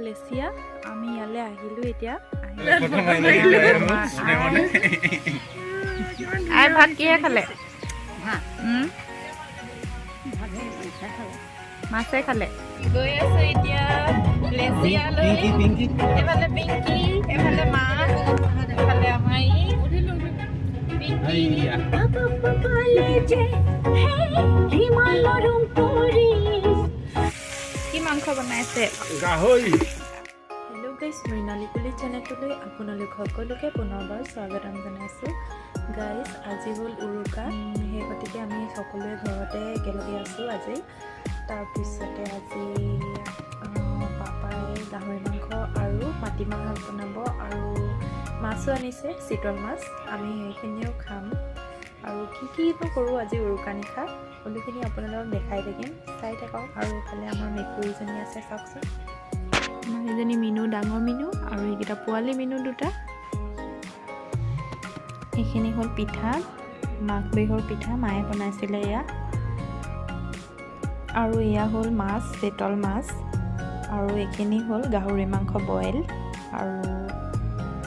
লেচিয়া আমি ইয়ালে আহিলো এতিয়া আই ভাত কিহে খালে মাছে খালে গৈ আছে এতিয়া লেচিয়ালৈ এফালে পিংকি এফালে মাছ এফালে আমাৰ কি মাংস বনাইছে গাহৰি। হেল্ল' গাইজ, মৃণালী কুলি চেনেলটোলৈ আপোনালোক সকলোকে পুনৰবাৰ স্বাগতম জনাইছোঁ। গাইজ, আজি হ'ল উৰুকা, সেই গতিকে আমি সকলোৱে ঘৰতে একেলগে আছোঁ আজি। তাৰপিছতে আজি পাপাই গাহৰি মাংস আৰু মাটিমাহ বনাব আৰু মাছো আনিছে, চিতল মাছ। আমি সেইখিনিও খাম আৰু কিনো কৰোঁ আজি উৰুকা নিশা সকলোখিনি আপোনালোকক দেখাই থাকিম, চাই থাকক। আৰু এইফালে আমাৰ মেকুৰীজনী আছে, চাওকচোন। আমাৰ সেইজনী মিনু, ডাঙৰ মিনু, আৰু এইকেইটা পোৱালি মিনু দুটা। এইখিনি হ'ল পিঠা, মাঘ বিহুৰ পিঠা মায়ে বনাইছিলে এয়া। আৰু এয়া হ'ল মাছ, চিতল মাছ। আৰু এইখিনি হ'ল গাহৰি মাংস বইল। আৰু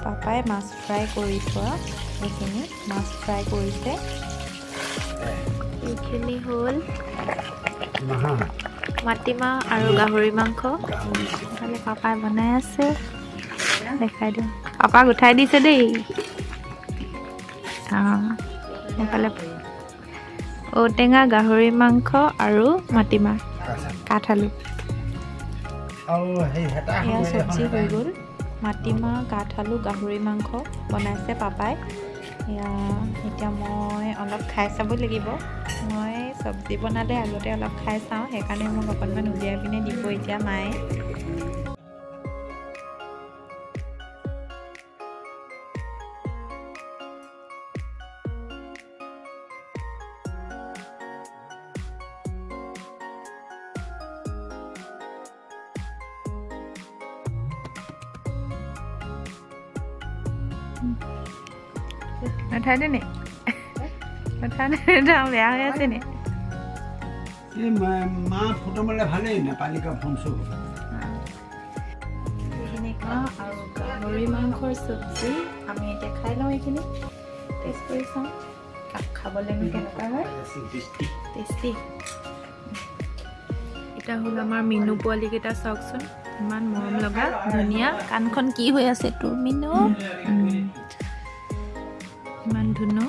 পাপাই মাছ ফ্ৰাই কৰি থোৱা, এইখিনি মাছ ফ্ৰাই কৰিছে। এইখিনি হ'ল মাটিমাহ আৰু গাহৰি মাংস। এইফালে পাপাই বনাই আছে, দেখাই দিওঁ। পাপাক উঠাই দিছে দেই। এইফালে ঔটেঙা, গাহৰি মাংস আৰু মাটিমাহ, কাঠ আলু। এয়া চব্জি হৈ গ'ল। মাটিমাহ, কাঠ আলু, গাহৰি মাংস বনাইছে পাপাই। এতিয়া মই অলপ খাই চাব লাগিব। মই চব্জি বনালে আগতে অলপ খাই চাওঁ, সেইকাৰণে মোক অকণমান উলিয়াই পিনে দিব এতিয়া মায়ে। নাথাই দে নি নাথাই বেয়া হৈ আছে নি মা ফটো মাৰিলে ভালেই নেপালীকা ফোন চব আৰু গাহৰি মাংসৰ চব্জি আমি এতিয়া খাই লওঁ। এইখিনি টেষ্ট কৰি চাওঁ খাবলৈ কেনেকুৱা হয়, টেষ্টি। এটা হ'ল আমাৰ মিনু পোৱালিকেইটা, চাওকচোন ইমান মৰম লগা, ধুনীয়া। কাণখন কি হৈ আছে তোৰ মিনু, ইমান ধুনু,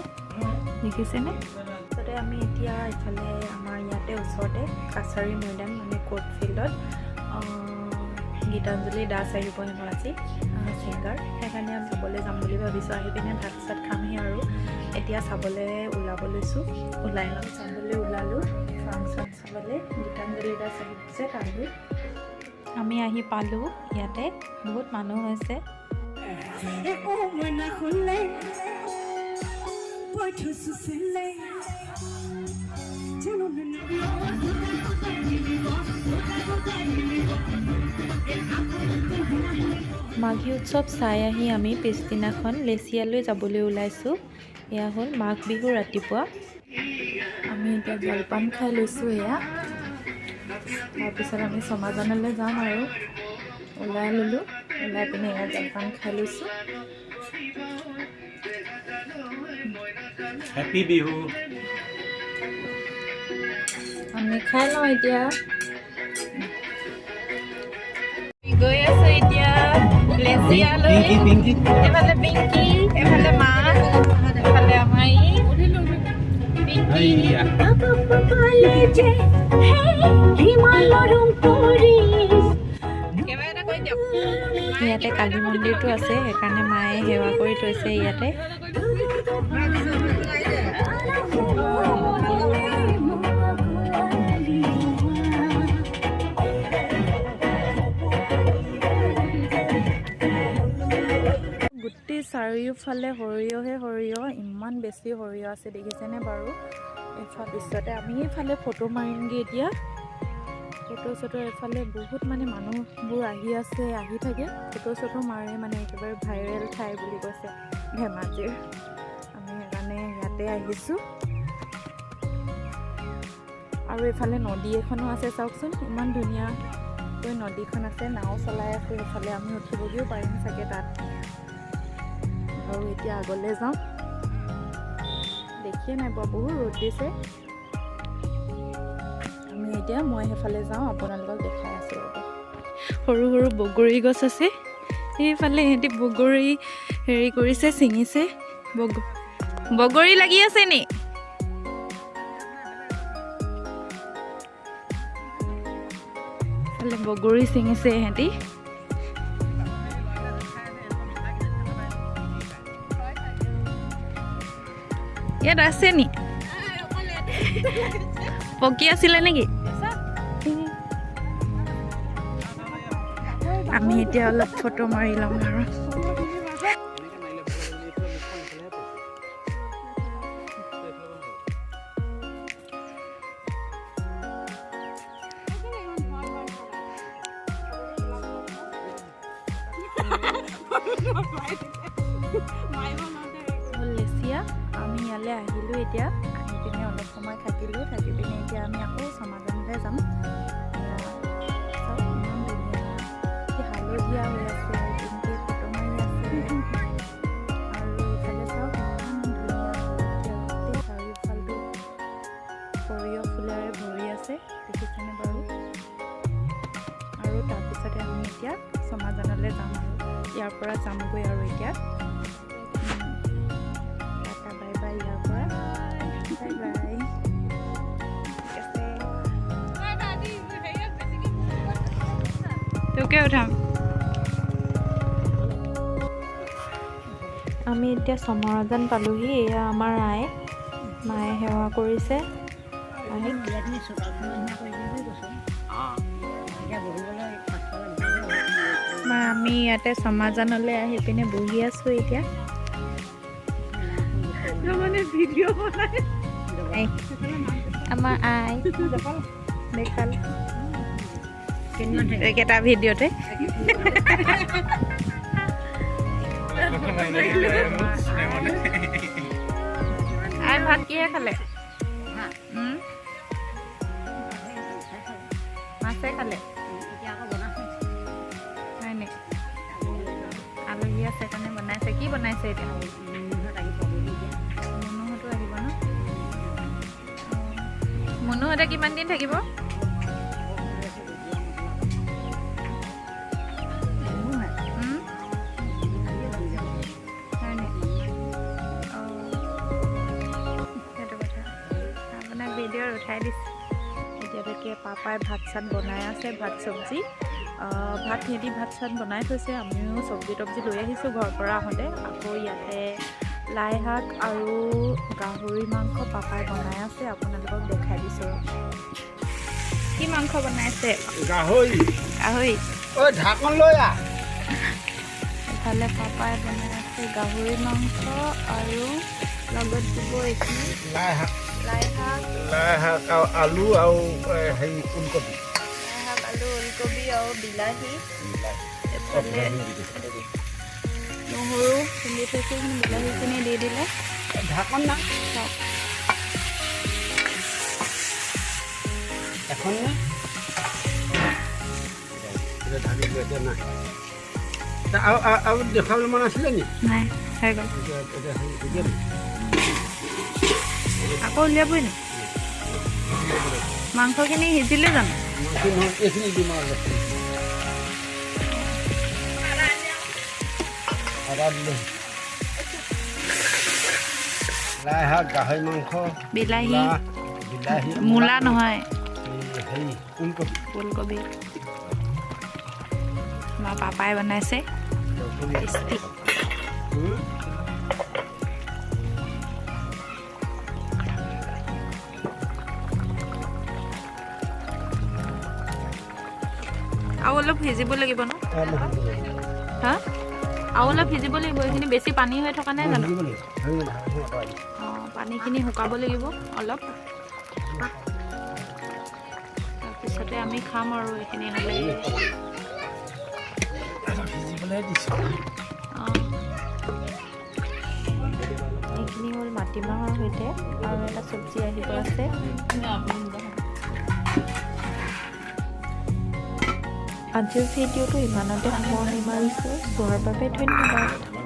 দেখিছেনে? তাৰপিছতে আমি এতিয়া এইফালে আমাৰ ইয়াতে ওচৰতে কাছাৰী মৈদাম, মানে কোৰ্ট ফিল্ডত গীতাঞ্জলি দাস আহিব হেনো আজি, ছিংগাৰ। সেইকাৰণে আমি চাবলৈ যাম বুলি ভাবিছোঁ। আহি পিনে ভাত চাত খামহি আৰু এতিয়া চাবলৈ ওলাব লৈছোঁ। ওলাই ল'ম, চাবলৈ ওলালোঁ ফাংচন চাবলৈ। গীতাঞ্জলি দাস আহিছে তালৈ। আমি আহি পালোঁ, ইয়াতে বহুত মানুহ হৈছে। মাঘী উৎসৱ চাই আহি আমি পিছদিনাখন লেচিয়ালৈ যাবলৈ ওলাইছোঁ। এয়া হ'ল মাঘ বিহুৰ ৰাতিপুৱা। আমি এতিয়া জলপান খাই লৈছোঁ এয়া। তাৰপিছত আমি সমাজনলৈ যাম আৰু ওলাই ল'লোঁ। ওলাই পিনে এয়া জলপান খাই লৈছোঁ। হেপী বিহু। আমি খাই লওঁ এতিয়া। গৈ আছে এতিয়া লেচিয়ালৈ। এফালে পিংকি, এফালে মাছ, এফালে আমাৰ ইয়াতে কালী মন্দিৰটো আছে, সেইকাৰণে মায়ে সেৱা কৰি থৈছে ইয়াতে। গোটেই চাৰিওফালে সৰিয়হে সৰিয়হ, ইমান বেছি সৰিয়হ আছে, দেখিছেনে বাৰু? পিছতে আমি এইফালে ফটো মাৰিমগৈ এতিয়া। ফটো চটো এইফালে বহুত মানে মানুহবোৰ আহি আছে, আহি থাকে, ফটো চটো মাৰে, মানে একেবাৰে ভাইৰেল ঠাই বুলি কৈছে ধেমাজিৰ। আমি সেইকাৰণে ইয়াতে আহিছোঁ। আৰু এইফালে নদী এখনো আছে, চাওকচোন ইমান ধুনীয়াকৈ ধুনীয়াকৈ নদীখন আছে, নাও চলাই আছে সেইফালে। আমি উঠিবগৈও পাৰিম চাগে তাত। আৰু এতিয়া আগলৈ যাওঁ। দেখিয়ে নাই পোৱা, বহুত ৰ'দ দিছে। মই সেইফালে যাওঁ, আপোনালোকক দেখাই আছোঁ। সৰু সৰু বগৰী গছ আছে সেইফালে, সিহঁতি বগৰী হেৰি কৰিছে, ছিঙিছে। বগৰী লাগি আছে নি? এইফালে বগৰী ছিঙিছে সিহঁতি। ইয়াত আছে নি? পকি আছিলে নেকি? আমি এতিয়া অলপ ফটো মাৰি ল'ম আৰু। লেচিয়া আমি ইয়ালৈ আহিলোঁ। এতিয়া আহি পিনে অলপ সময় থাকিলোঁ, থাকি পিনে এতিয়া আমি আকৌ সমাধানলৈ যাম। হালধীয়া হৈ আছে, তেনেকৈ ফটো মাৰি আছে। আৰু ইফালে চাওক, ইমান ধুনীয়া গোটেই চাৰিওফালটো সৰিয়হ ফুলেৰে ভৰি আছে, দেখিছেনে বাৰু? আৰু তাৰপিছতে আমি এতিয়া সমাধানলৈ যাম আৰু ইয়াৰ পৰা যামগৈ আৰু এতিয়া। টাটা বাই বাই, ইয়াৰ পৰা বাই বাই। তোকে উঠাম। আমি এতিয়া চমৰাজান পালোহি। এয়া আমাৰ আই, মায়ে সেৱা কৰিছে। আমি ইয়াতে চমাজানলৈ আহি পিনে বহি আছোঁ এতিয়া। আমাৰ আই দেখাল একেটা ভিডিঅ'তে। আই ভাত কিহে খালে? মাছে খালে? হয় নি? আলহী আছে কাৰণে বনাইছে। কি বনাইছে এতিয়া? মনোহতো আহিব ন? মনোহতে কিমান দিন থাকিব? ভিডিঅ' উঠাই দিছে। এতিয়ালৈকে পাপাই ভাত চাত বনাই আছে, ভাত চব্জি। ভাত সিহঁতি ভাত চাত বনাই থৈছে। আমিও চব্জি তব্জি লৈ আহিছোঁ ঘৰৰ পৰা আহোঁতে। আকৌ ইয়াতে লাই শাক আৰু গাহৰি মাংস পাপাই বনাই আছে, আপোনালোকক দেখাই দিছোঁ। কি মাংস বনাইছে? গাহৰি। গাহৰি ঢাকন লৈ আহ। এইফালে পাপাই বনাই আছে গাহৰি মাংস আৰু লগত দিব এইখিনি লাই শাক আৰু আলু আৰু হেৰি ওলকবি। লাই শাক, আলু, ওলকবি আৰু বিলাহী। এইফালে নহৰু খুন্দি থৈছে, সেইখিনি বিলাহীখিনি দি দিলে। ঢাকন না এখন না ঢাকি এতিয়া নাই। আৰু দেখুৱাবলৈ মন আছিলে নি? নাই, হৈ গ'ল। আকৌ উলিয়াবই নি? মাংসখিনি সিজিলে জানো? এইখিনি দিম আৰু আদা দিলে। লাই শাক, গাহৰি মাংস, বিলাহী, মূলা নহয়, ওলকবি। আমাৰ পাপাই বনাইছে। আৰু অলপ সিজিব লাগিব ন? হা? আৰু অলপ সিজিব লাগিব। এইখিনি বেছি পানী হৈ থকা নাই জানো? অঁ, পানীখিনি শুকাব লাগিব অলপ। তাৰপিছতে আমি খাম আৰু এইখিনি হ'লে। অঁ, এইখিনি হ'ল মাটিমাহৰ সৈতে আৰু এটা চব্জি আহিব আছে। আজিৰ ভিডিঅ'টো ইমানতে সামৰণি মাৰিছোঁ চোৱাৰ বাবে ধন্যবাদ।